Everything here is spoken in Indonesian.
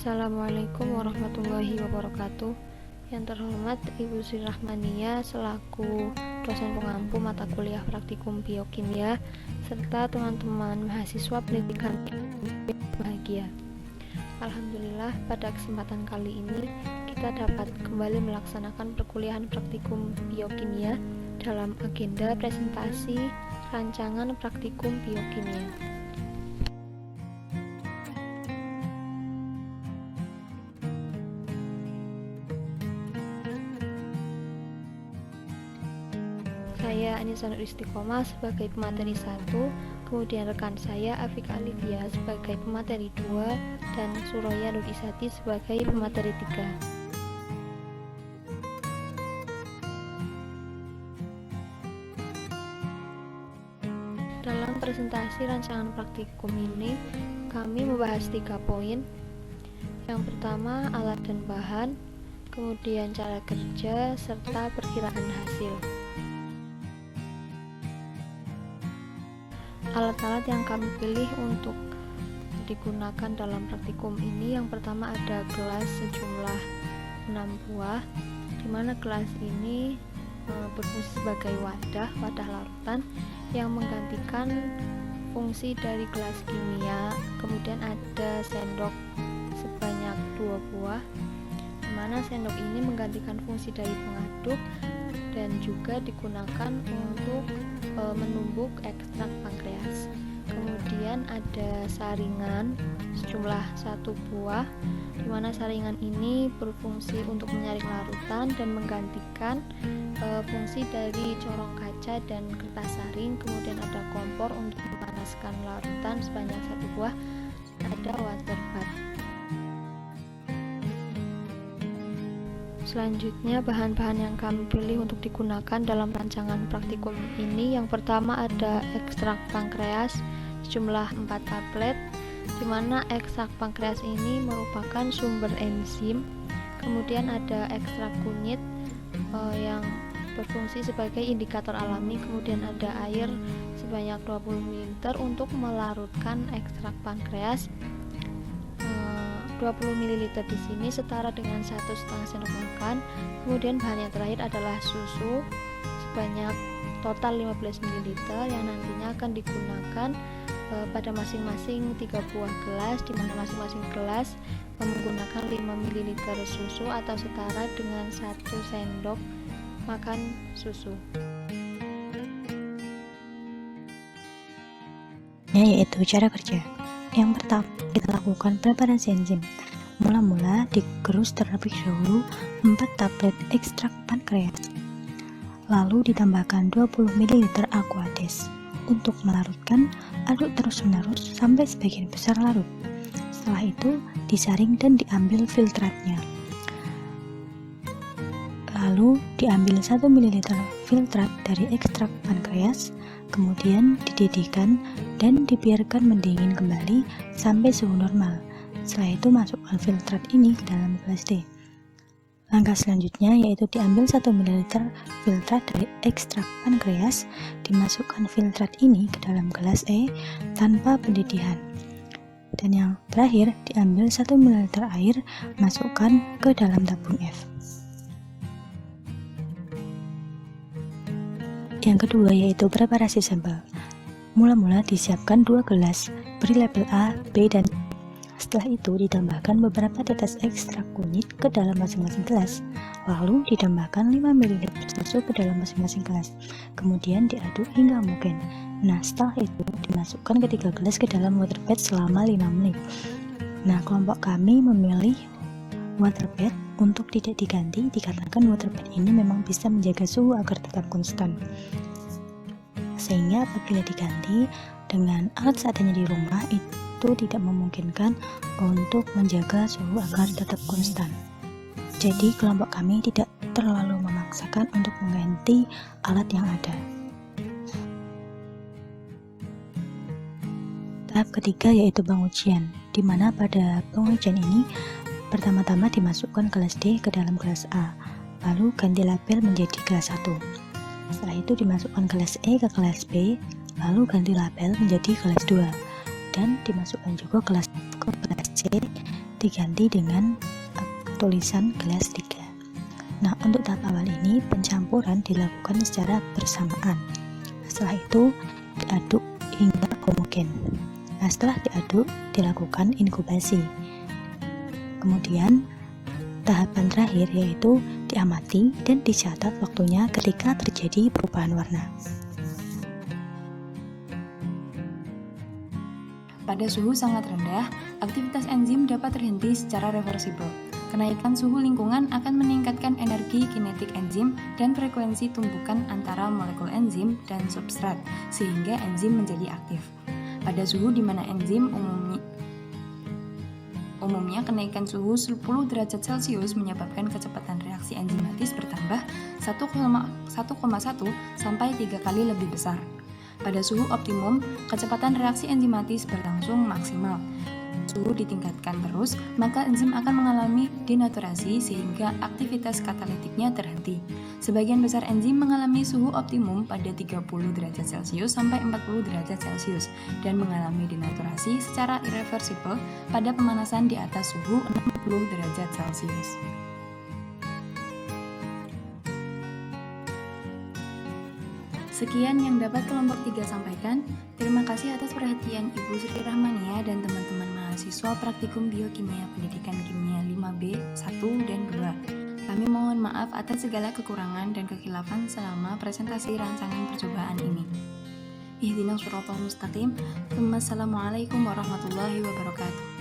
Assalamualaikum warahmatullahi wabarakatuh. Yang terhormat Ibu Sri Rahmania selaku dosen pengampu mata kuliah praktikum biokimia serta teman-teman mahasiswa pendidikan bahagia. Alhamdulillah, pada kesempatan kali ini kita dapat kembali melaksanakan perkuliahan praktikum biokimia dalam agenda presentasi rancangan praktikum biokimia. Saya Anissa Nur Istiqomah sebagai pemateri 1, kemudian rekan saya Afika Alivia sebagai pemateri 2, dan Suraya Nur Isati sebagai pemateri 3. Dalam presentasi rancangan praktikum ini, kami membahas 3 poin. Yang pertama, alat dan bahan, kemudian cara kerja, serta perkiraan hasil. Alat-alat yang kami pilih untuk digunakan dalam praktikum ini, yang pertama ada gelas sejumlah 6 buah, di mana gelas ini berfungsi sebagai wadah larutan yang menggantikan fungsi dari gelas kimia. Kemudian ada sendok sebanyak 2 buah, di mana sendok ini menggantikan fungsi dari pengaduk dan juga digunakan untuk menumbuk ekstrak pankreas. Kemudian ada saringan sejumlah 1 buah, di mana saringan ini berfungsi untuk menyaring larutan dan menggantikan fungsi dari corong kaca dan kertas saring. Kemudian ada kompor untuk memanaskan larutan sebanyak 1 buah, ada water bath. Selanjutnya, bahan-bahan yang kami pilih untuk digunakan dalam rancangan praktikum ini, yang pertama ada ekstrak pankreas sejumlah 4 tablet, di mana ekstrak pankreas ini merupakan sumber enzim. Kemudian ada ekstrak kunyit yang berfungsi sebagai indikator alami. Kemudian ada air sebanyak 20 ml untuk melarutkan ekstrak pankreas. 20 ml di sini setara dengan 1,5 sendok makan. Kemudian bahan yang terakhir adalah susu sebanyak total 15 ml yang nantinya akan digunakan pada masing-masing 3 buah gelas, di mana masing-masing gelas menggunakan 5 ml susu atau setara dengan 1 sendok makan susu. Yaitu cara kerja. Yang pertama, kita lakukan preparasi enzim. Mula-mula digerus terlebih dahulu 4 tablet ekstrak pankreas. Lalu ditambahkan 20 ml aquades. Untuk melarutkan, aduk terus-menerus sampai sebagian besar larut. Setelah itu, disaring dan diambil filtratnya. Lalu diambil 1 ml filtrat dari ekstrak pankreas, kemudian dididihkan dan dibiarkan mendingin kembali sampai suhu normal. Setelah itu masukkan filtrat ini ke dalam gelas D. Langkah selanjutnya yaitu diambil 1 ml filtrat dari ekstrak pankreas, dimasukkan filtrat ini ke dalam gelas E tanpa pendidihan. Dan yang terakhir, diambil 1 ml air, masukkan ke dalam tabung F. Yang kedua yaitu preparasi sampel. Mula-mula disiapkan 2 gelas, beri label A, B, dan C. Setelah itu ditambahkan beberapa tetes ekstrak kunyit ke dalam masing-masing gelas. Lalu ditambahkan 5 ml susu ke dalam masing-masing gelas. Kemudian diaduk hingga homogen. Nah, setelah itu dimasukkan ketiga gelas ke dalam water bath selama 5 menit. Nah, kelompok kami memilih water bath untuk tidak diganti dikarenakan water bath ini memang bisa menjaga suhu agar tetap konstan. Sehingga apabila diganti dengan alat seadanya di rumah itu tidak memungkinkan untuk menjaga suhu agar tetap konstan. Jadi kelompok kami tidak terlalu memaksakan untuk mengganti alat yang ada. Tahap ketiga yaitu pengujian, di mana pada pengujian ini pertama-tama dimasukkan gelas D ke dalam gelas A, lalu ganti label menjadi gelas 1. Setelah itu dimasukkan gelas E ke gelas B, lalu ganti label menjadi gelas 2, dan dimasukkan juga gelas ke gelas C diganti dengan tulisan gelas 3. Nah, untuk tahap awal ini pencampuran dilakukan secara bersamaan. Setelah itu diaduk hingga homogen. Nah, setelah diaduk dilakukan inkubasi. Kemudian tahapan terakhir yaitu diamati dan dicatat waktunya ketika terjadi perubahan warna. Pada suhu sangat rendah, aktivitas enzim dapat terhenti secara reversibel. Kenaikan suhu lingkungan akan meningkatkan energi kinetik enzim dan frekuensi tumbukan antara molekul enzim dan substrat, sehingga enzim menjadi aktif. Pada suhu di mana enzim umumnya kenaikan suhu 10 derajat Celcius menyebabkan kecepatan reaksi enzimatis bertambah 1,1 sampai 3 kali lebih besar. Pada suhu optimum, kecepatan reaksi enzimatis berlangsung maksimal. Suhu ditingkatkan terus, maka enzim akan mengalami denaturasi sehingga aktivitas katalitiknya terhenti. Sebagian besar enzim mengalami suhu optimum pada 30 derajat Celcius sampai 40 derajat Celcius dan mengalami denaturasi secara irreversibel pada pemanasan di atas suhu 60 derajat Celcius. Sekian yang dapat kelompok 3 sampaikan. Terima kasih atas perhatian Ibu Sri Rahmania dan teman-teman mahasiswa Praktikum Biokimia Pendidikan Kimia 5B 1 dan 2. Kami mohon maaf atas segala kekurangan dan kekhilafan selama presentasi rancangan percobaan ini. Ihdinas siratal mustaqim. Wassalamualaikum warahmatullahi wabarakatuh.